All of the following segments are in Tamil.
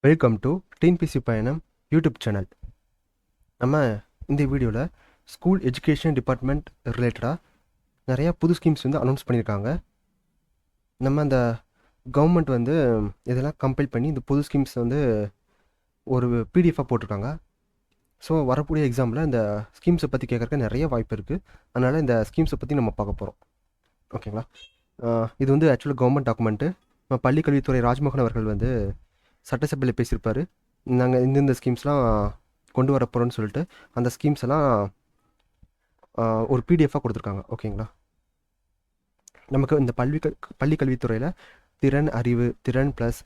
வெல்கம் டு டிஎன்பிசி பயணம் யூடியூப் சேனல். நம்ம இந்த வீடியோவில் ஸ்கூல் எஜுகேஷன் டிபார்ட்மெண்ட் ரிலேட்டடாக நிறையா புது ஸ்கீம்ஸ் வந்து அனௌன்ஸ் பண்ணியிருக்காங்க. நம்ம அந்த கவர்மெண்ட் வந்து இதெல்லாம் கம்பைல் பண்ணி இந்த புது ஸ்கீம்ஸ் வந்து ஒரு பிடிஎஃபாக போட்டிருக்காங்க. ஸோ வரக்கூடிய எக்ஸாமில் இந்த ஸ்கீம்ஸை பற்றி கேட்குறக்கு நிறைய வாய்ப்பு இருக்குது. அதனால் இந்த ஸ்கீம்ஸை பற்றி நம்ம பார்க்க போகிறோம். ஓகேங்களா? இது வந்து ஆக்சுவலாக கவர்மெண்ட் டாக்குமெண்ட்டு. நம்ம பள்ளிக்கல்வித்துறை ராஜ்மோகன் அவர்கள் வந்து சட்டசபையில் பேசியிருப்பார். நாங்கள் இந்த ஸ்கீம்ஸ்லாம் கொண்டு வர போகிறோன்னு சொல்லிட்டு அந்த ஸ்கீம்ஸ் எல்லாம் ஒரு பிடிஎஃபாக கொடுத்துருக்காங்க. ஓகேங்களா? நமக்கு இந்த பள்ளிக்கல்வித்துறையில் திறன் அறிவு, திறன் ப்ளஸ்,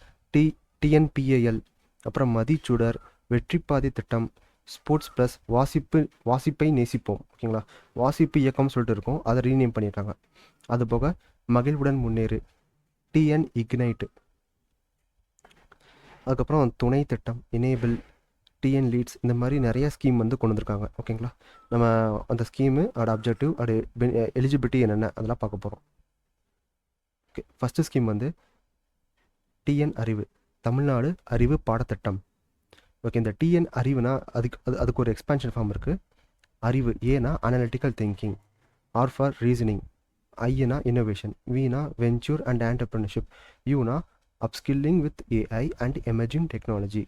டிஎன்பிஏஎல், அப்புறம் மதிச்சுடர், வெற்றிப்பாதை திட்டம், ஸ்போர்ட்ஸ் ப்ளஸ், வாசிப்பை நேசிப்போம். ஓகேங்களா? வாசிப்பு இயக்கம்னு சொல்லிட்டு இருக்கும், அதை ரீநேம் பண்ணியிருக்காங்க. அதுபோக மகிழ்வுடன் முன்னேறு, டிஎன் இக்னைட்டு, அதுக்கப்புறம் துணை திட்டம், எனேபிள், டிஎன் லீட்ஸ், இந்த மாதிரி நிறைய ஸ்கீம் வந்து கொண்டு வந்திருக்காங்க. ஓகேங்களா? நம்ம அந்த ஸ்கீமு, அதோட அப்ஜெக்டிவ், அதோட எலிஜிபிலிட்டி என்னென்ன அதெல்லாம் பார்க்க போகிறோம். ஓகே, ஃபஸ்ட்டு ஸ்கீம் வந்து டிஎன் அறிவு, தமிழ்நாடு அறிவு பாடத்திட்டம். ஓகே, இந்த டிஎன் அறிவுனா அதுக்கு ஒரு எக்ஸ்பான்ஷன் ஃபார்ம் இருக்குது. அறிவு ஏனா analytical thinking, R for reasoning, ஐனா இன்னோவேஷன், வீனா வெஞ்சூர் அண்ட் ஆண்டர்பிரினர்ஷிப், யூனா upskilling with AI and emerging technology.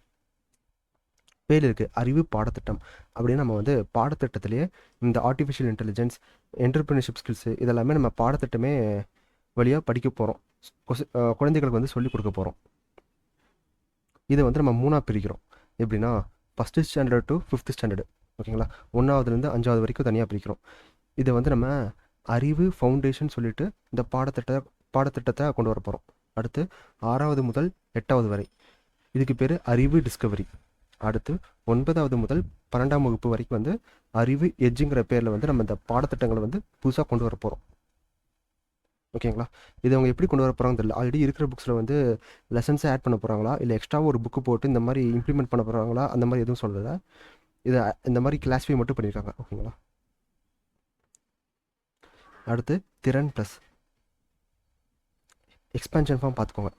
பேர் இருக்குது அறிவு பாடத்திட்டம். அப்படின்னு நம்ம வந்து பாடத்திட்டத்திலேயே இந்த ஆர்டிஃபிஷியல் இன்டெலிஜென்ஸ், என்டர்பிரினர்ஷிப் ஸ்கில்ஸு இதெல்லாமே நம்ம பாடத்திட்டமே வழியாக படிக்க போகிறோம். குழந்தைகளுக்கு வந்து சொல்லிக் கொடுக்க போகிறோம். இதை வந்து நம்ம 3ஆக பிரிக்கிறோம். எப்படின்னா, first standard to 5th standard. ஓகேங்களா? 1ஆவதுலேருந்து 5ஆவது வரைக்கும் தனியாக பிரிக்கிறோம். இதை வந்து நம்ம அறிவு ஃபவுண்டேஷன் சொல்லிட்டு இந்த பாடத்திட்டத்தை கொண்டு வர போகிறோம். அடுத்து 6ஆவது முதல் 8ஆவது வரை இதுக்கு பேர் அறிவு டிஸ்கவரி. அடுத்து 9ஆவது முதல் 12ஆம் வகுப்பு வரைக்கும் வந்து அறிவு எட்ஜுங்கிற பேரில் வந்து நம்ம இந்த பாடத்திட்டங்களை வந்து புதுசாக கொண்டு வர போகிறோம். ஓகேங்களா? இது அவங்க எப்படி கொண்டு வர போகிறாங்கன்னு தெரியல. ஆல்ரெடி இருக்கிற புக்ஸில் வந்து லெசன்ஸை ஆட் பண்ண போகிறாங்களா, இல்லை எக்ஸ்ட்ராவாக ஒரு புக்கு போட்டு இந்த மாதிரி இம்ப்ளிமெண்ட் பண்ண போகிறாங்களா, அந்த மாதிரி எதுவும் சொல்லலை. இதை இந்த மாதிரி கிளாஸிஃபை மட்டும் பண்ணியிருக்காங்க. ஓகேங்களா? அடுத்து திறன் ப்ளஸ் எக்ஸ்பான்ஷன் ஃபார்ம் பார்த்துக்கோங்க.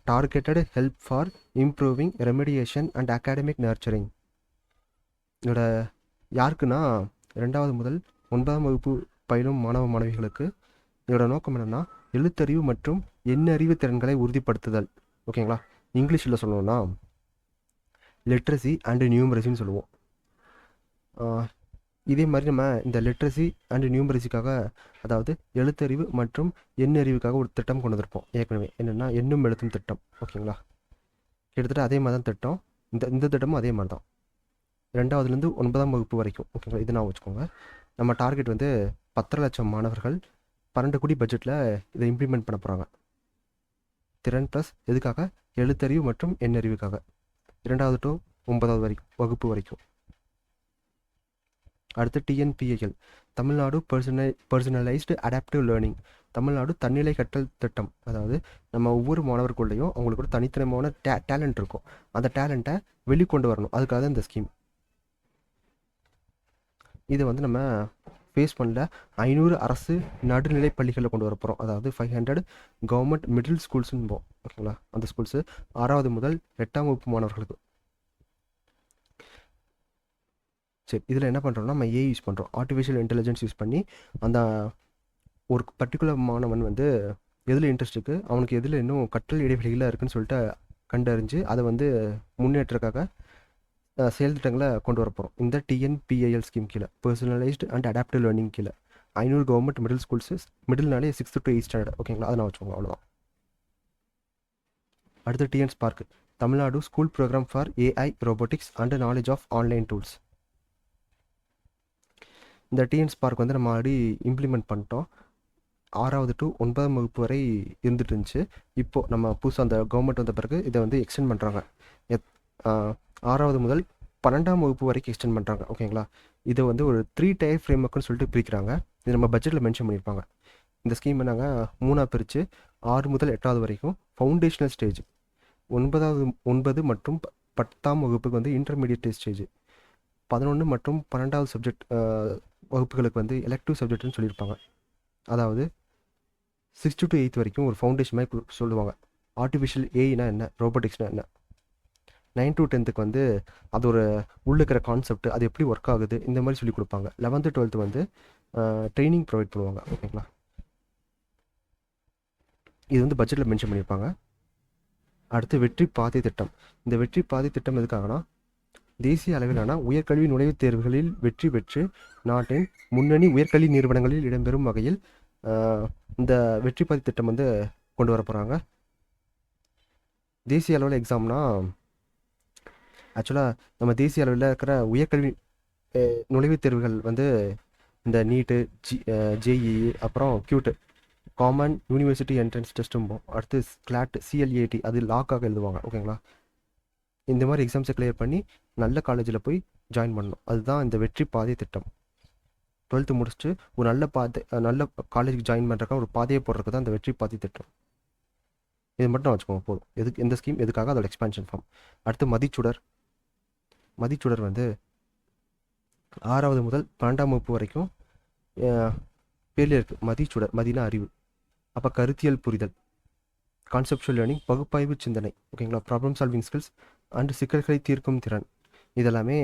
Targeted help for improving remediation and academic nurturing. இதோட யாருக்குன்னா 2ஆவது முதல் 9ஆம் வகுப்பு பயிலும் மாணவ மாணவிகளுக்கு. இதோட நோக்கம் என்னென்னா எழுத்தறிவு மற்றும் எண்ணறிவு திறன்களை உறுதிப்படுத்துதல். ஓகேங்களா? இங்கிலீஷில் சொல்லணும்னா லிட்ரஸி அண்டு நியூமரசின்னு சொல்லுவோம். இதே மாதிரி நம்ம இந்த லிட்ரஸி அண்டு நியூமரசிக்காக, அதாவது எழுத்தறிவு மற்றும் எண்ணறிவுக்காக ஒரு திட்டம் கொண்டு வந்திருப்போம் ஏற்கனவே. என்னென்னா எண்ணும் எழுத்தும் திட்டம். ஓகேங்களா? கிட்டத்தட்ட அதே மாதிரி தான் திட்டம். இந்த திட்டமும் அதே மாதிரி தான், 2ஆவதுலேருந்து 9ஆம் வகுப்பு வரைக்கும். ஓகேங்களா? இது நான் வச்சுக்கோங்க. நம்ம டார்கெட் வந்து 10 லட்சம் மாணவர்கள், 12 கோடி பட்ஜெட்டில் இதை இம்ப்ளிமெண்ட் பண்ண போகிறாங்க. திறன் ப்ளஸ் எதுக்காக? எழுத்தறிவு மற்றும் எண்ணறிவுக்காக, 2ஆவது டு 9ஆவது வகுப்பு வரைக்கும். அடுத்து TNPAL, Tamil Nadu personalised adaptive learning, Tamil Nadu தன்னிலை கற்றல் திட்டம். அதாவது நம்ம ஒவ்வொரு மாணவர்களுக்குள்ளேயும் அவங்களுக்கு ஒரு தனித்தனமான டேலண்ட் இருக்கும். அந்த டேலண்ட்டை வெளிக்கொண்டு வரணும். அதுக்காக தான் இந்த ஸ்கீம். இதை வந்து நம்ம ஃபேஸ் பண்ணல 500 அரசு நடுநிலை பள்ளிகளில் கொண்டு வர போகிறோம். அதாவது 500 கவர்மெண்ட் மிடில் ஸ்கூல்ஸ்னு போகும். ஓகேங்களா? அந்த ஸ்கூல்ஸு 6ஆவது முதல் 8ஆம் வகுப்பு மாணவர்களுக்கு. சரி, இதில் என்ன பண்ணுறோம்னா நம்ம ஏஐ யூஸ் பண்ணுறோம், ஆர்டிஃபிஷியல் இன்டெலிஜென்ஸ் யூஸ் பண்ணி அந்த ஒரு பர்டிகுலர் மாணவன் வந்து எதில் இன்ட்ரெஸ்ட் இருக்குது, அவனுக்கு எதில் இன்னும் கற்றல் இடைவெளிகளாக இருக்குன்னு சொல்லிட்டு கண்டறிஞ்சு அதை வந்து முன்னேற்றக்காக செயல் திட்டங்களை கொண்டு வர போகிறோம். இந்த டிஎன்பிஏஎல் ஸ்கீம் கீழே, பர்சனலைஸ்டு அண்ட் அடாப்டிவ் லேர்னிங் கீழே 500 கவர்மெண்ட் மிடில் ஸ்கூல்ஸு. மிடில்னாலே 6th to 8th ஸ்டாண்டர்ட். ஓகேங்களா? அதை நான் வச்சுக்கோங்க, அவ்வளோதான். அடுத்து TN spark, Tamil Nadu school programme for AI robotics and knowledge of online tools. இந்த டிஎன் ஸ்பார்க் வந்து நம்ம ஆல்ரெடி இம்ப்ளிமெண்ட் பண்ணிட்டோம். 6ஆவது டு 9ஆம் வகுப்பு வரை இருந்துட்டு இருந்துச்சு. இப்போது நம்ம புதுசாக அந்த கவர்மெண்ட் வந்த பிறகு இதை வந்து எக்ஸ்டெண்ட் பண்ணுறாங்க. 6ஆவது முதல் 12ஆம் வகுப்பு வரைக்கும் எக்ஸ்டெண்ட் பண்ணுறாங்க. ஓகேங்களா? இதை வந்து ஒரு 3 tier ஃப்ரேம்ஒர்க்னு சொல்லிட்டு பிரிக்கிறாங்க. இது நம்ம பட்ஜெட்டில் மென்ஷன் பண்ணியிருப்பாங்க. இந்த ஸ்கீம் நாங்கள் 3ஆக பிரித்து 6 முதல் 8ஆவது வரைக்கும் ஃபவுண்டேஷனல் ஸ்டேஜ், 9 மற்றும் 10ஆம் வகுப்புக்கு வந்து இன்டர்மீடியட் ஸ்டேஜ், 11 மற்றும் 12ஆவது சப்ஜெக்ட் வகுப்புகளுக்கு வந்து எலெக்டிவ் சப்ஜெக்ட்னு சொல்லியிருப்பாங்க. அதாவது 6th to 8th வரைக்கும் ஒரு ஃபவுண்டேஷன் மாதிரி சொல்லுவாங்க. ஆர்டிஃபிஷியல் ஏஐனா என்ன, ரோபோட்டிக்ஸ்னால் என்ன. 9 to 10க்கு வந்து அது ஒரு உள்ள இருக்கிற கான்செப்ட் அது எப்படி ஒர்க் ஆகுது இந்த மாதிரி சொல்லி கொடுப்பாங்க. 11th 12th வந்து ட்ரைனிங் ப்ரொவைட் பண்ணுவாங்க. ஓகேங்களா, இது வந்து பட்ஜெட்டில் மென்ஷன் பண்ணியிருப்பாங்க. அடுத்து வெற்றி பாதை திட்டம். இந்த வெற்றி பாதை திட்டம் எதுக்காகனா, தேசிய அளவிலான உயர்கல்வி நுழைவுத் தேர்வுகளில் வெற்றி பெற்று நாட்டின் முன்னணி உயர்கல்வி நிறுவனங்களில் இடம்பெறும் வகையில் இந்த வெற்றி பாதை திட்டம் வந்து கொண்டு வர போகிறாங்க. தேசிய அளவில் எக்ஸாம்னா ஆக்சுவலாக நம்ம தேசிய அளவில் இருக்கிற உயர்கல்வி நுழைவுத் தேர்வுகள் வந்து இந்த நீட்டு, ஜேஇஇ, அப்புறம் கியூட்டு, காமன் யூனிவர்சிட்டி என்ட்ரன்ஸ் டெஸ்ட்டும், அடுத்து கிளாட், சிஎல்ஏடி அது லாக்காக எழுதுவாங்க. ஓகேங்களா, இந்த மாதிரி எக்ஸாம்ஸை கிளியர் பண்ணி நல்ல காலேஜில் போய் ஜாயின் பண்ணணும். அதுதான் இந்த வெற்றி பாதை திட்டம். 12th முடிச்சுட்டு ஒரு நல்ல காலேஜுக்கு ஜாயின் பண்ணுறக்கா ஒரு பாதையை போடுறதுக்கு தான் இந்த வெற்றி பாதை திட்டம். இது மட்டும் வச்சுக்கோங்க போதும். எதுக்கு எந்த ஸ்கீம் எதுக்காக அதோட எக்ஸ்பான்ஷன் ஃபார்ம். அடுத்து மதிச்சுடர். மதிச்சுடர் வந்து 6வது முதல் 12ஆம் வகுப்பு வரைக்கும் பேர்ல இருக்குது. மதிச்சுடர், மதினா அறிவு, அப்போ கருத்தியல் புரிதல், கான்செப்சுவல் லேர்னிங், பகுப்பாய்வு சிந்தனை, ஓகேங்களா, ப்ராப்ளம் சால்விங் ஸ்கில்ஸ் அண்ட் சிக்கல்களை தீர்க்கும் திறன், இதெல்லாமே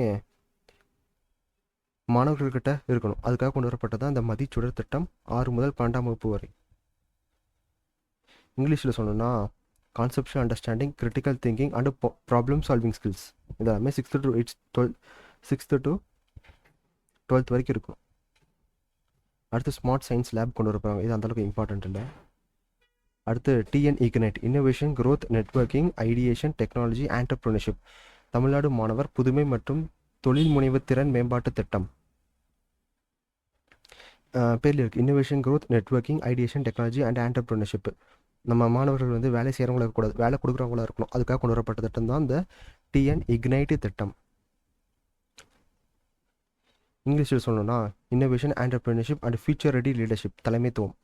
மாணவர்கள்கிட்ட இருக்கணும். அதுக்காக கொண்டு வரப்பட்டதான் இந்த மதிச்சுடர் திட்டம் 6 முதல் 12ஆம் வகுப்பு வரை. இங்கிலீஷில் சொல்லணும்னா conceptual understanding, critical thinking and problem solving skills, இதெல்லாமே 6th to 12th வரைக்கும் இருக்கும். அடுத்து ஸ்மார்ட் சயின்ஸ் லேப் கொண்டு வரப்போகிறாங்க. இது அந்தளவுக்கு இம்பார்ட்டன்ட் இல்லை. அடுத்து TN ignite, innovation, growth, networking, ideation, technology, entrepreneurship, Tamil Nadu மாணவர் புதுமை மற்றும் தொழில் முனைவு திறன் மேம்பாட்டு திட்டம். பேர்ல இருக்குது innovation, growth, networking, ideation, technology and entrepreneurship. நம்ம மாணவர்கள் வந்து வேலை செய்கிறவங்களா இருக்கக்கூடாது, வேலை கொடுக்குறவங்களா இருக்கணும். அதுக்காக கொண்டு வரப்பட்ட திட்டம் தான் இந்த டிஎன் இக்னைட் திட்டம். இங்கிலீஷில் சொல்லணும்னா innovation, entrepreneurship and future ready leadership, தலைமைத்துவம்,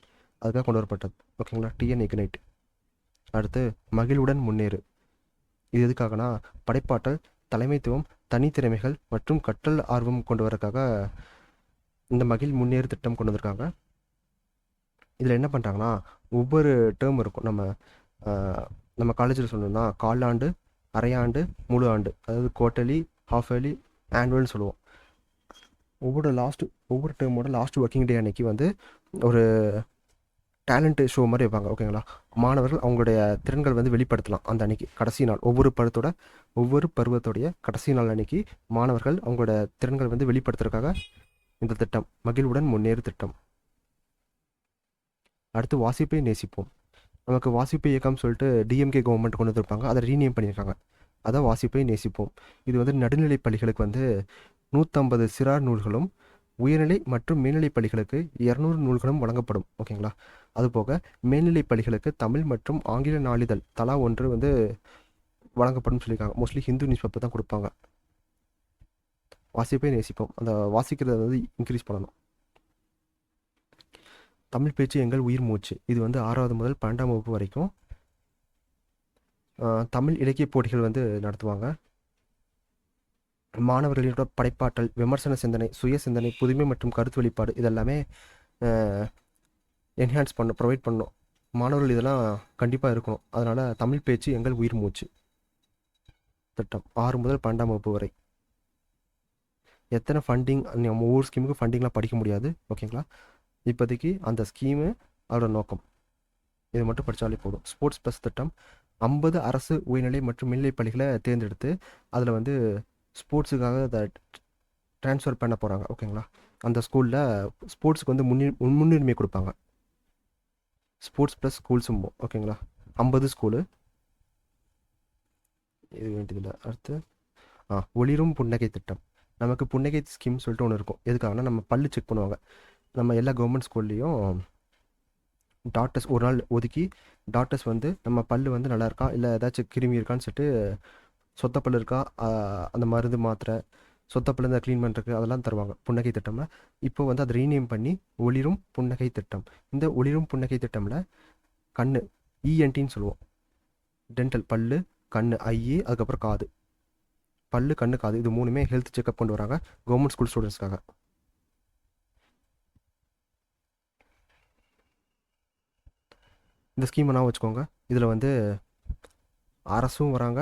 அதுக்காக கொண்டு வரப்பட்டது. ஓகேங்களா, டிஎன் இக்னைட். அடுத்து மகிழ்வுடன் முன்னேறு. இது எதுக்காகனா படைப்பாற்றல், தலைமைத்துவம், தனித்திறமைகள் மற்றும் கற்றல் ஆர்வம் கொண்டு வரக்காக இந்த மகிழ் முன்னேறு திட்டம் கொண்டு வந்திருக்காங்க. இதில் என்ன பண்ணுறாங்கன்னா ஒவ்வொரு டேர்ம் இருக்கும். நம்ம காலேஜில் சொல்லணும்னா காலாண்டு, அரையாண்டு, முழு ஆண்டு, அதாவது குவார்ட்டர்லி, ஹாஃப் இயர்லி, ஆனுவல்னு சொல்லுவோம். ஒவ்வொரு டேர்மோட லாஸ்ட் ஒர்க்கிங் டே அன்னைக்கு வந்து ஒரு டேலண்ட் ஷோ மாதிரி வைப்பாங்க. ஓகேங்களா, மாணவர்கள் அவங்களுடைய திறன்கள் வந்து வெளிப்படுத்தலாம். அந்த அன்னைக்கு கடைசி நாள் ஒவ்வொரு பருவத்தோடைய கடைசி நாள் அன்னைக்கு மாணவர்கள் அவங்களோட திறன்கள் வந்து வெளிப்படுத்துறதுக்காக இந்த திட்டம் மகிழ்வுடன் முன்னேறு திட்டம். அடுத்து வாசிப்பை நேசிப்போம். நமக்கு வாசிப்பு இயக்கம் சொல்லிட்டு டிஎம்கே கவர்மெண்ட் கொண்டு வந்திருப்பாங்க, அதை ரீநேம் பண்ணியிருக்காங்க. அதான் வாசிப்பை நேசிப்போம். இது வந்து நடுநிலை பள்ளிகளுக்கு வந்து 150 சிறார் நூல்களும், உயர்நிலை மற்றும் மேல்நிலை பள்ளிகளுக்கு 200 நூல்களும் வழங்கப்படும். ஓகேங்களா, அதுபோக மேல்நிலை பள்ளிகளுக்கு தமிழ் மற்றும் ஆங்கில நாளிதழ் தலா 1 வந்து வழங்கப்படும் சொல்லியிருக்காங்க. மோஸ்ட்லி ஹிந்து நியூஸ் பேப்பர் தான் கொடுப்பாங்க. வாசிப்பை நேசிப்போம், அந்த வாசிக்கிறத வந்து இன்க்ரீஸ் பண்ணணும். தமிழ் பேச்சு எங்கள் உயிர் மூச்சு. இது வந்து 6வது முதல் 12ஆம் வகுப்பு வரைக்கும் தமிழ் இலக்கிய போட்டிகள் வந்து நடத்துவாங்க. மாணவர்களோட படைப்பாற்றல், விமர்சன சிந்தனை, சுய சிந்தனை, புதுமை மற்றும் கருத்து வெளிப்பாடு இதெல்லாமே என்ஹான்ஸ் ப்ரொவைட் பண்ணணும். மாணவர்கள் இதெல்லாம் கண்டிப்பாக இருக்கணும். அதனால் தமிழ் பேச்சு எங்கள் உயிர் மூச்சு திட்டம் 6 முதல் 12ஆம் வகுப்பு வரை. எத்தனை ஃபண்டிங், நம்ம ஒவ்வொரு ஸ்கீமுக்கு ஃபண்டிங்லாம் படிக்க முடியாது. ஓகேங்களா, இப்போதைக்கு அந்த ஸ்கீமு அதோட நோக்கம் இது மட்டும் படித்தாலே போதும். ஸ்போர்ட்ஸ் ப்ளஸ் திட்டம் 50 அரசு உயர்நிலை மற்றும் மேல்நிலை பள்ளிகளை தேர்ந்தெடுத்து அதில் வந்து ஸ்போர்ட்ஸுக்காக அதை ட்ரான்ஸ்ஃபர் பண்ண போகிறாங்க. ஓகேங்களா, அந்த ஸ்கூலில் ஸ்போர்ட்ஸுக்கு வந்து முன்னுரிமை கொடுப்பாங்க. ஸ்போர்ட்ஸ் ப்ளஸ் ஸ்கூல்ஸும். ஓகேங்களா, 50 ஸ்கூலு இது வேண்டியதில்லை. அடுத்து ஒளிரும் புன்னகை திட்டம். நமக்கு புன்னகை ஸ்கீம் சொல்லிட்டு ஒன்று இருக்கும். எதுக்காகனா நம்ம பல்லு செக் பண்ணுவாங்க. நம்ம எல்லா கவர்மெண்ட் ஸ்கூல்லேயும் டாக்டர்ஸ் ஒரு நாள் ஒதுக்கி டாக்டர்ஸ் வந்து நம்ம பல்லு வந்து நல்லா இருக்கா இல்லை ஏதாச்சும் கிருமி இருக்கான்னு சொல்லிட்டு சொத்தப்பல் இருக்கா அந்த மருந்து மாத்திரை சொத்தப்பல் இந்த க்ளீன் பண்ணுறதுக்கு அதெல்லாம் தருவாங்க புன்னகை திட்டமில். இப்போ வந்து அதை ரீநேம் பண்ணி ஒளிரும் புன்னகை திட்டம். இந்த ஒளிரும் புன்னகை திட்டமில் கண்ணு இஎன்டின்னு சொல்லுவோம். டென்டல், பல்லு, கண்ணு, ஐஇ, அதுக்கப்புறம் காது. பல்லு, கண்ணு, காது இது 3மே ஹெல்த் செக்அப் கொண்டு வராங்க கவர்மெண்ட் ஸ்கூல் ஸ்டூடெண்ட்ஸ்க்காக. இந்த ஸ்கீமை நான் வச்சுக்கோங்க. இதில் வந்து அரசும் வராங்க,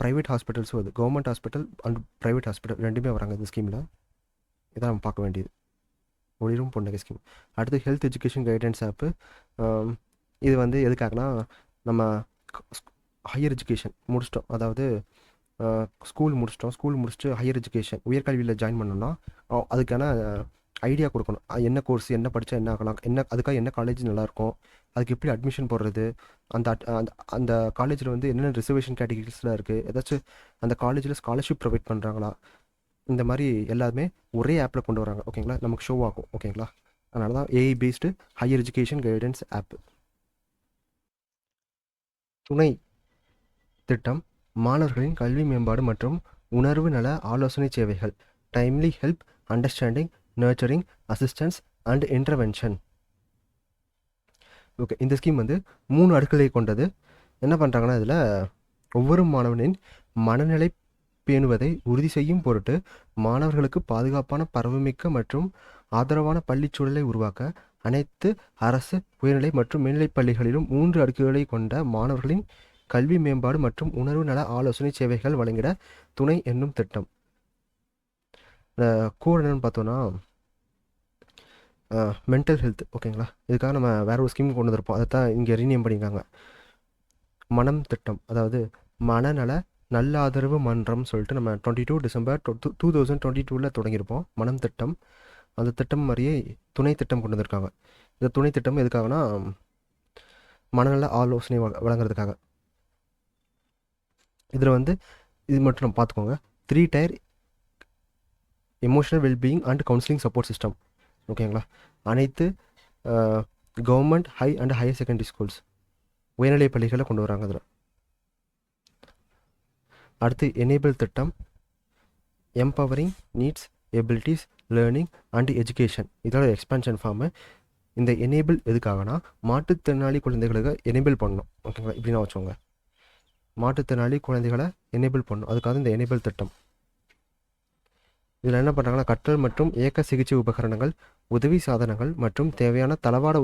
ப்ரைவேட் ஹாஸ்பிட்டல்ஸும் வருது. Government hospital and private hospital ரெண்டுமே வராங்க இந்த ஸ்கீமில். இதான் நம்ம பார்க்க வேண்டியது ஒளிரும் புன்னகை ஸ்கீம். அடுத்து ஹெல்த் எஜுகேஷன் கைடன்ஸ் ஆப்பு. இது வந்து எதுக்காகனா நம்ம ஹையர் எஜுகேஷன் முடிச்சிட்டோம், அதாவது ஸ்கூல் முடிச்சுட்டு ஹையர் எஜுகேஷன் உயர்கல்வியில் ஜாயின் பண்ணோம்னா அதுக்கான ஐடியா கொடுக்கணும். என்ன கோர்ஸ், என்ன படித்தா என்ன ஆகலாம், அதுக்காக என்ன காலேஜ் நல்லாயிருக்கும், அதுக்கு எப்படி அட்மிஷன் போடுறது, அந்த அந்த காலேஜில் வந்து என்னென்ன ரிசர்வேஷன் கேட்டகிரிஸ்லாம் இருக்குது, ஏதாச்சும் அந்த காலேஜில் ஸ்காலர்ஷிப் ப்ரொவைட் பண்ணுறாங்களா, இந்த மாதிரி எல்லாமே ஒரே ஆப்பில் கொண்டு வராங்க. ஓகேங்களா, நமக்கு ஷோ ஆகும். ஓகேங்களா, அதனால தான் AI based higher education guidance app. துணை திட்டம் மாணவர்களின் கல்வி மேம்பாடு மற்றும் உணர்வு நல ஆலோசனை சேவைகள். Timely help, understanding, nurturing, assistance and intervention. Okay, இந்த ஸ்கீம் வந்து 3 அடுக்குகளை கொண்டது. என்ன பண்ணுறாங்கன்னா இதில் ஒவ்வொரு மாணவனின் மனநிலை பேணுவதை உறுதி செய்யும் பொருட்டு மாணவர்களுக்கு பாதுகாப்பான, பரவுமிக்க மற்றும் ஆதரவான பள்ளிச்சூழலை உருவாக்க அனைத்து அரசு உயர்நிலை மற்றும் மேல்நிலைப் பள்ளிகளிலும் 3 அடுக்குகளை கொண்ட மாணவர்களின் கல்வி மேம்பாடு மற்றும் உணர்வு நல ஆலோசனை சேவைகள் வழங்கிட துணை என்னும் திட்டம். இந்த கோர் என்னன்னு பார்த்தோன்னா மென்டல் ஹெல்த். ஓகேங்களா, இதுக்காக நம்ம வேற ஒரு ஸ்கீம் கொண்டு வந்திருப்போம், அதை தான் இங்கே ரீநேம் பண்ணியிருக்காங்க. மனம் திட்டம், அதாவது மனநல நல்ல ஆதரவு மன்றம் சொல்லிட்டு நம்ம 22 டிசம்பர் 2022 தொடங்கியிருப்போம் மனம் திட்டம். அந்த திட்டம் மாதிரியே துணை திட்டம் கொண்டு வந்திருக்காங்க. இந்த துணை திட்டம் எதுக்காகனா மனநல ஆலோசனை வழங்குறதுக்காக. இதில் வந்து இது மட்டும் நம்ம பார்த்துக்கோங்க, 3 tier emotional wellbeing and counselling support system. ஓகேங்களா, அனைத்து government high and higher secondary schools உயர்நிலை பள்ளிகளை கொண்டு வராங்க அதில். அடுத்து எனேபிள் திட்டம், empowering needs abilities learning and education. இதோட எக்ஸ்பான்ஷன் ஃபார்மு. இந்த எனேபிள் எதுக்காகனா மாற்றுத்திறனாளி குழந்தைகளுக்கு எனேபிள் பண்ணணும். ஓகேங்களா, இப்படின்னா வச்சுக்கோங்க, மாற்றுத்திறனாளி குழந்தைகளை எனேபிள் பண்ணணும், அதுக்காக இந்த எனேபிள் திட்டம். இதில் என்ன பண்ணுறாங்கன்னா கற்றல் மற்றும் இயக்க சிகிச்சை உபகரணங்கள், உதவி சாதனங்கள் மற்றும் தேவையான தளவாட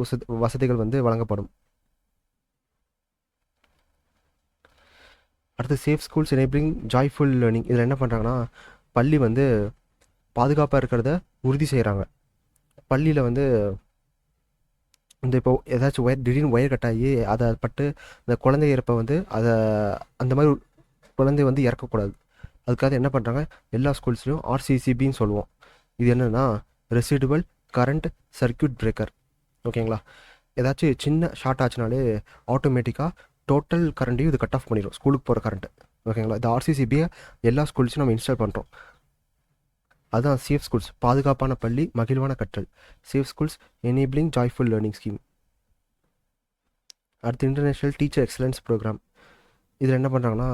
வசதிகள் வந்து வழங்கப்படும். அடுத்து safe schools enabling joyful learning. இதில் என்ன பண்ணுறாங்கன்னா பள்ளி வந்து பாதுகாப்பாக இருக்கிறத உறுதி செய்கிறாங்க. பள்ளியில் வந்து இந்த இப்போ ஏதாச்சும் திடீர்னு ஒயர் கட்டாகி அதை பட்டு இந்த குழந்தை இறப்பை வந்து அந்த மாதிரி குழந்தை வந்து இறக்கக்கூடாது. அதுக்காக என்ன பண்ணுறாங்க, எல்லா ஸ்கூல்ஸ்லையும் ஆர்சிசிபின்னு சொல்லுவோம். இது என்னென்னா ரெசிடுவல் கரண்ட் சர்க்யூட் பிரேக்கர். ஓகேங்களா, ஏதாச்சும் சின்ன ஷார்ட் ஆச்சுனாலே ஆட்டோமேட்டிக்காக டோட்டல் கரண்ட்டையும் இது கட் ஆஃப் பண்ணிடும், ஸ்கூலுக்கு போகிற கரண்ட்டு. ஓகேங்களா, இந்த ஆர்சிசிபியை எல்லா ஸ்கூல்ஸையும் நம்ம இன்ஸ்டால் பண்ணுறோம். அதுதான் சேஃப் ஸ்கூல்ஸ், பாதுகாப்பான பள்ளி மகிழ்வான கற்றல். Safe schools enabling joyful learning scheme. அடுத்து இன்டர்நேஷ்னல் டீச்சர் எக்ஸலன்ஸ் ப்ரோக்ராம். இதில் என்ன பண்ணுறாங்கன்னா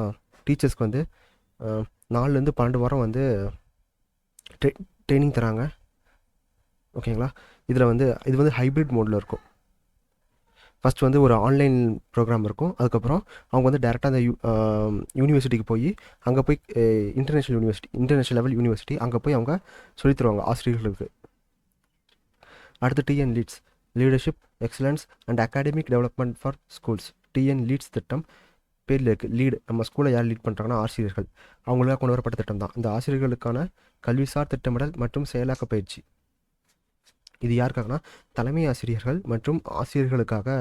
டீச்சர்ஸ்க்கு வந்து 4 to 12 வாரம் வந்து ட்ரைனிங் தராங்க. ஓகேங்களா, இதில் வந்து இது வந்து ஹைப்ரிட் மோடில் இருக்கும். ஃபஸ்ட் வந்து ஒரு ஆன்லைன் ப்ரோக்ராம் இருக்கும், அதுக்கப்புறம் அவங்க வந்து டேரெக்டாக அந்த யூனிவர்சிட்டிக்கு போய் அங்கே போய் இன்டர்நேஷ்னல் லெவல் யூனிவர்சிட்டி அங்கே போய் அவங்க சொல்லித் தருவாங்க ஆசிரியர்களுக்கு. அடுத்து TN leads, leadership excellence and academic development for schools. TN leads திட்டம் பேரில் இருக்குது. லீடு, நம்ம ஸ்கூலை யார் லீட் பண்ணுறாங்கன்னா ஆசிரியர்கள், அவங்களுக்காக கொண்டு வரப்பட்ட திட்டம் தான். இந்த ஆசிரியர்களுக்கான கல்விசார் திட்டமிடல் மற்றும் செயலாக்க பயிற்சி. இது யாருக்காகனா தலைமை ஆசிரியர்கள் மற்றும் ஆசிரியர்களுக்காக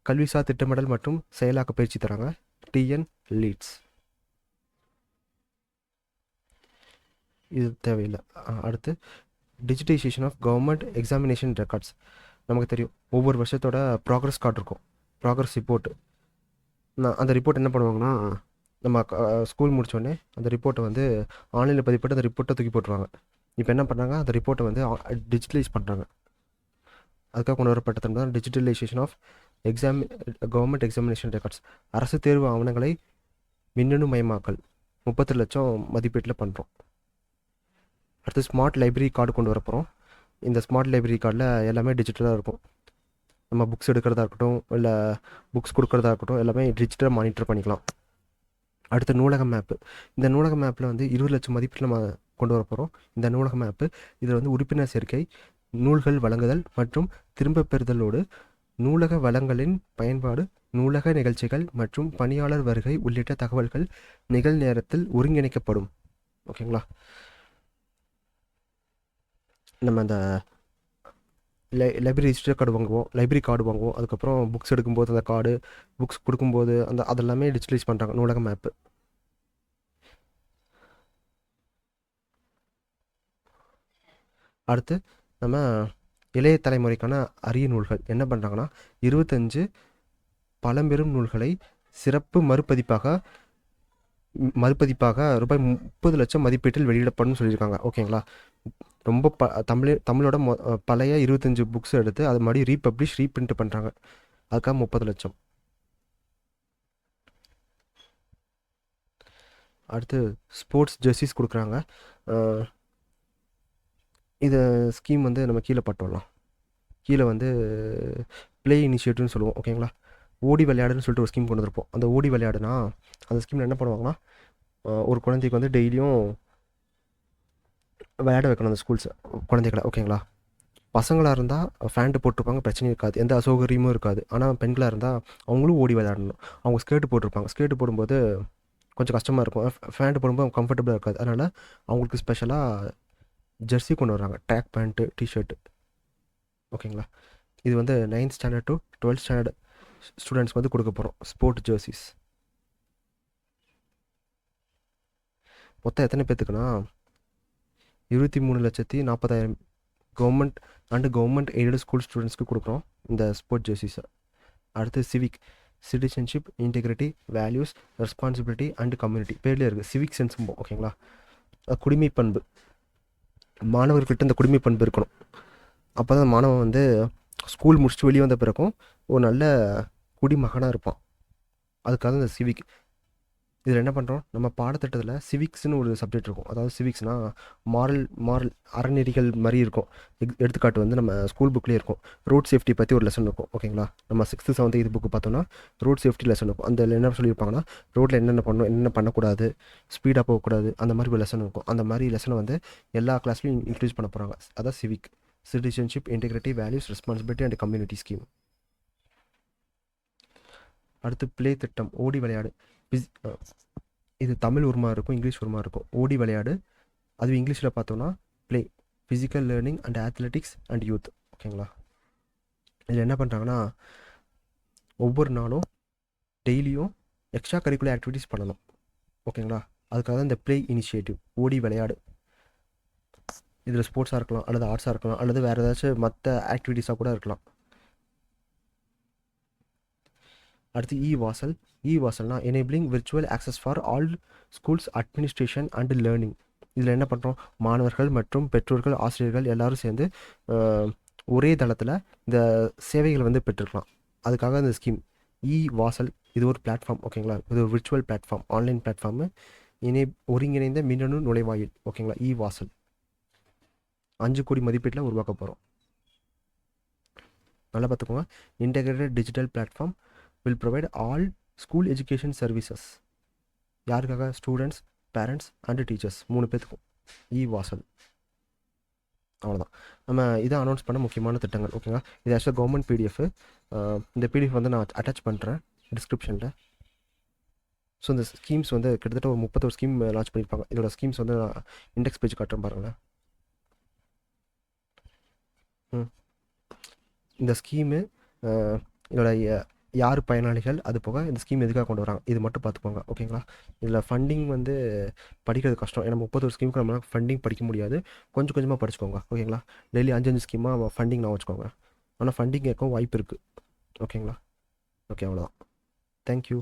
கல்விசார் திட்டமிடல் மற்றும் செயலாக்க பயிற்சி தராங்க டிஎன் லீட்ஸ். இது தேவையில்லை. அடுத்து digitisation of government examination records. நமக்கு தெரியும் ஒவ்வொரு வருஷத்தோட ப்ராக்ரஸ் கார்டு இருக்கும், ப்ராக்ரஸ் ரிப்போர்ட்டு. அந்த ரிப்போர்ட் என்ன பண்ணுவாங்கன்னா நம்ம ஸ்கூல் முடித்தோடனே அந்த ரிப்போர்ட்டை வந்து ஆன்லைனில் பதிப்பட்டு அந்த ரிப்போர்ட்டை தூக்கி போட்டுருவாங்க. இப்போ என்ன பண்ணுறாங்க, அந்த ரிப்போர்ட்டை வந்து டிஜிட்டலைஸ் பண்ணுறாங்க. அதுக்காக கொண்டு வரப்பட்ட திட்டம் தான் digitalisation of government examination records. அரசு தேர்வு ஆவணங்களை மின்னணு மயமாக்கல் 30 லட்சம் மதிப்பீட்டில் பண்ணுறோம். அடுத்து ஸ்மார்ட் லைப்ரரி கார்டு கொண்டு வரப்போகிறோம். இந்த ஸ்மார்ட் லைப்ரரி கார்டில் எல்லாமே டிஜிட்டலாக இருக்கும். நம்ம புக்ஸ் எடுக்கிறதா இருக்கட்டும் இல்லை புக்ஸ் கொடுக்குறதா இருக்கட்டும் எல்லாமே டிஜிட்டலாக மானிட்டர் பண்ணிக்கலாம். அடுத்த நூலக மேப்பு. இந்த நூலக மேப்பில் வந்து 20 லட்சம் மதிப்பீட்டில் நம்ம கொண்டு வர போகிறோம். இந்த நூலக மேப்பு இதில் வந்து உறுப்பினர் சேர்க்கை, நூல்கள் வழங்குதல் மற்றும் திரும்ப பெறுதலோடு நூலக வளங்களின் பயன்பாடு, நூலக நிகழ்ச்சிகள் மற்றும் பணியாளர் வருகை உள்ளிட்ட தகவல்கள் நிகழ்நேரத்தில் ஒருங்கிணைக்கப்படும். ஓகேங்களா? நம்ம அந்த லைப்ரரி ரிஜிஸ்டர் கார்டு வாங்குவோம், லைப்ரரி கார்டு வாங்குவோம், அதுக்கப்புறம் புக்ஸ் எடுக்கும்போது அந்த கார்டு, புக்ஸ் கொடுக்கும்போது அதெல்லாமே டிஜிட்டலைஸ் பண்ணுறாங்க நூலக மேப்பு. அடுத்து நம்ம இளைய தலைமுறைக்கான அரிய நூல்கள் என்ன பண்ணுறாங்கன்னா 25 பழம்பெரும் நூல்களை சிறப்பு மறுபதிப்பாக ரூபாய் 30 லட்சம் மதிப்பீட்டில் வெளியிடப்படும் சொல்லியிருக்காங்க. ஓகேங்களா? ரொம்ப தமிழோட பழைய 25 புக்ஸ் எடுத்து அது மாதிரி ரீபிரிண்ட் பண்ணுறாங்க. அதுக்காக 30 லட்சம். அடுத்து ஸ்போர்ட்ஸ் ஜெர்சிஸ் கொடுக்குறாங்க. இது ஸ்கீம் வந்து நம்ம கீழே பட்டோம்லாம். கீழே வந்து ப்ளே இனிஷியேட்டிவ்னு சொல்லுவோம். ஓகேங்களா? ஓடி விளையாடுன்னு சொல்லிட்டு ஒரு ஸ்கீம் கொண்டு வந்திருப்போம். அந்த ஓடி விளையாடுனா அந்த ஸ்கீமில் என்ன பண்ணுவாங்கன்னா ஒரு குழந்தைக்கு வந்து டெய்லியும் விளையாட வைக்கணும் அந்த ஸ்கூல்ஸ் குழந்தைகளை. ஓகேங்களா? பசங்களாக இருந்தால் ஃபேண்ட்டு போட்டிருப்பாங்க, பிரச்சனையும் இருக்காது, எந்த அசௌகரியமும் இருக்காது. ஆனால் பெண்களாக இருந்தால் அவங்களும் ஓடி விளையாடணும். அவங்க ஸ்கேர்ட்டு போட்டிருப்பாங்க, ஸ்கேர்ட்டு போடும்போது கொஞ்சம் கஷ்டமாக இருக்கும், ஃபேண்ட்டு போடும்போது கம்ஃபர்டபுளாக இருக்காது. அதனால் அவங்களுக்கு ஸ்பெஷலாக ஜெர்சி கொண்டு வர்றாங்க, ட்ராக் பேண்ட்டு, டிஷர்ட்டு. ஓகேங்களா? இது வந்து 9th standard to 12th standard ஸ்டூடெண்ட்ஸ்க்கு வந்து கொடுக்க போகிறோம் ஸ்போர்ட் ஜெர்சிஸ். மொத்தம் எத்தனை பேர்த்துக்குன்னா 23,40,000 government and government aided school ஸ்டூடெண்ட்ஸ்க்கு கொடுக்குறோம் இந்த ஸ்போர்ட் ஜெர்சிஸை. அடுத்து citizenship, integrity, values, responsibility and community பேர்லேயே இருக்குது. Civic sense. ஓகேங்களா? குடிமை பண்பு, மாணவர்கிட்ட இந்த குடிமை பண்பு இருக்கணும். அப்போ தான் மாணவன் வந்து ஸ்கூல் முடிச்சுட்டு வெளியே வந்த பிறகும் ஒரு நல்ல குடிமகனாக இருப்பான். அதுக்காக இந்த சிவிக். இதில் என்ன பண்ணுறோம், நம்ம பாடத்திட்டத்தில் சிவிக்ஸ்னு ஒரு சப்ஜெக்ட் இருக்கும். அதாவது சிவிக்ஸ்னால் மாரல் அறநெறிகள் மாதிரி இருக்கும். எடுத்துக்காட்டு வந்து நம்ம ஸ்கூல் புக்லேயே இருக்கும். ரோட் சேஃப்டி பற்றி ஒரு லெசன் இருக்கும். ஓகேங்களா? நம்ம 6th 7th இது புக்கு பார்த்தோன்னா ரோட் சேஃப்டி லெசன் இருக்கும். அந்த என்ன சொல்லியிருப்பாங்கன்னா ரோட்டில் என்னென்ன பண்ணணும், என்னென்ன பண்ணக்கூடாது, ஸ்பீடாக போகக்கூடாது, அந்த மாதிரி ஒரு லெசன் இருக்கும். அந்த மாதிரி லெசனை வந்து எல்லா கிளாஸ்லையும் இன்ட்ரடியூஸ் பண்ண போகிறாங்க. அதான் civic, citizenship, integrity, values, responsibility and community scheme. அடுத்து ப்ளே திட்டம், ஓடி விளையாடு. இது தமிழ் உருமா இருக்கும், இங்கிலீஷ் உருமா இருக்கும். ஓடி விளையாடு, அது இங்கிலீஷில் பார்த்தோன்னா play, physical learning and athletics and youth. ஓகேங்களா? இதில் என்ன பண்ணுறாங்கன்னா ஒவ்வொரு நாளும் டெய்லியும் எக்ஸ்ட்ரா கரிக்குலர் ஆக்டிவிட்டீஸ் பண்ணணும். ஓகேங்களா? அதுக்காக தான் இந்த ப்ளே இனிஷியேட்டிவ், ஓடி விளையாடு. இதில் ஸ்போர்ட்ஸாக இருக்கலாம், அல்லது ஆர்ட்ஸாக இருக்கலாம், அல்லது வேறு ஏதாச்சும் மற்ற ஆக்டிவிட்டீஸாக கூட இருக்கலாம். அடுத்து வாசல்னா enabling virtual access for all schools administration and learning. இதில் என்ன பண்ணுறோம், மாணவர்கள் மற்றும் பெற்றோர்கள், ஆசிரியர்கள் எல்லோரும் சேர்ந்து ஒரே தளத்தில் இந்த சேவைகளை வந்து பெற்றுக்கலாம். அதுக்காக இந்த ஸ்கீம் வாசல். இது ஒரு பிளாட்ஃபார்ம். ஓகேங்களா? இது ஒரு விர்ச்சுவல் பிளாட்ஃபார்ம், ஆன்லைன் பிளாட்ஃபார்மு, ஒருங்கிணைந்த மின்னணு நுழைவாயில். ஓகேங்களா? வாசல் 5 கோடி மதிப்பீட்டில் உருவாக்க போகிறோம். நல்லா பார்த்துக்கோங்க. Integrated digital platform will provide all school education services. யாருக்காக? ஸ்டூடெண்ட்ஸ், பேரண்ட்ஸ் அண்ட் டீச்சர்ஸ் 3 பேத்துக்கும். வாசல். அவ்வளோதான். நம்ம இதை அனௌன்ஸ் பண்ண முக்கியமான திட்டங்கள். ஓகேங்களா? இது ஆக்சுவலாக கவர்மெண்ட் பிடிஎஃப். இந்த பிடிஎஃப் வந்து நான் அட்டாச் பண்ணுறேன் டிஸ்கிரிப்ஷனில். ஸோ இந்த ஸ்கீம்ஸ் வந்து கிட்டத்தட்ட ஒரு 31 ஸ்கீம் லான்ச் பண்ணியிருப்பாங்க. இதோட ஸ்கீம்ஸ் வந்து நான் இண்டெக்ஸ் பேஜ் காட்டுறேன் பாருங்களேன். இந்த ஸ்கீமு இதோட யார் பயனாளிகள், அது போக இந்த ஸ்கீம் எதுக்காக கொண்டு வராங்க, இது மட்டும் பார்த்துக்கோங்க. ஓகேங்களா? இதில் ஃபண்டிங் வந்து படிக்கிறது கஷ்டம். ஏன்னா 31 ஸ்கீமுக்கு நம்மளால் ஃபண்டிங் படிக்க முடியாது. கொஞ்சம் கொஞ்சமாக படிச்சுக்கோங்க. ஓகேங்களா? டெய்லி 5 ஸ்கீமாக ஃபண்டிங் நான் வச்சுக்கோங்க. ஆனால் ஃபண்டிங் கேட்கவும் வாய்ப்பு இருக்குது. ஓகேங்களா? ஓகே, அவ்வளோதான். தேங்க்யூ.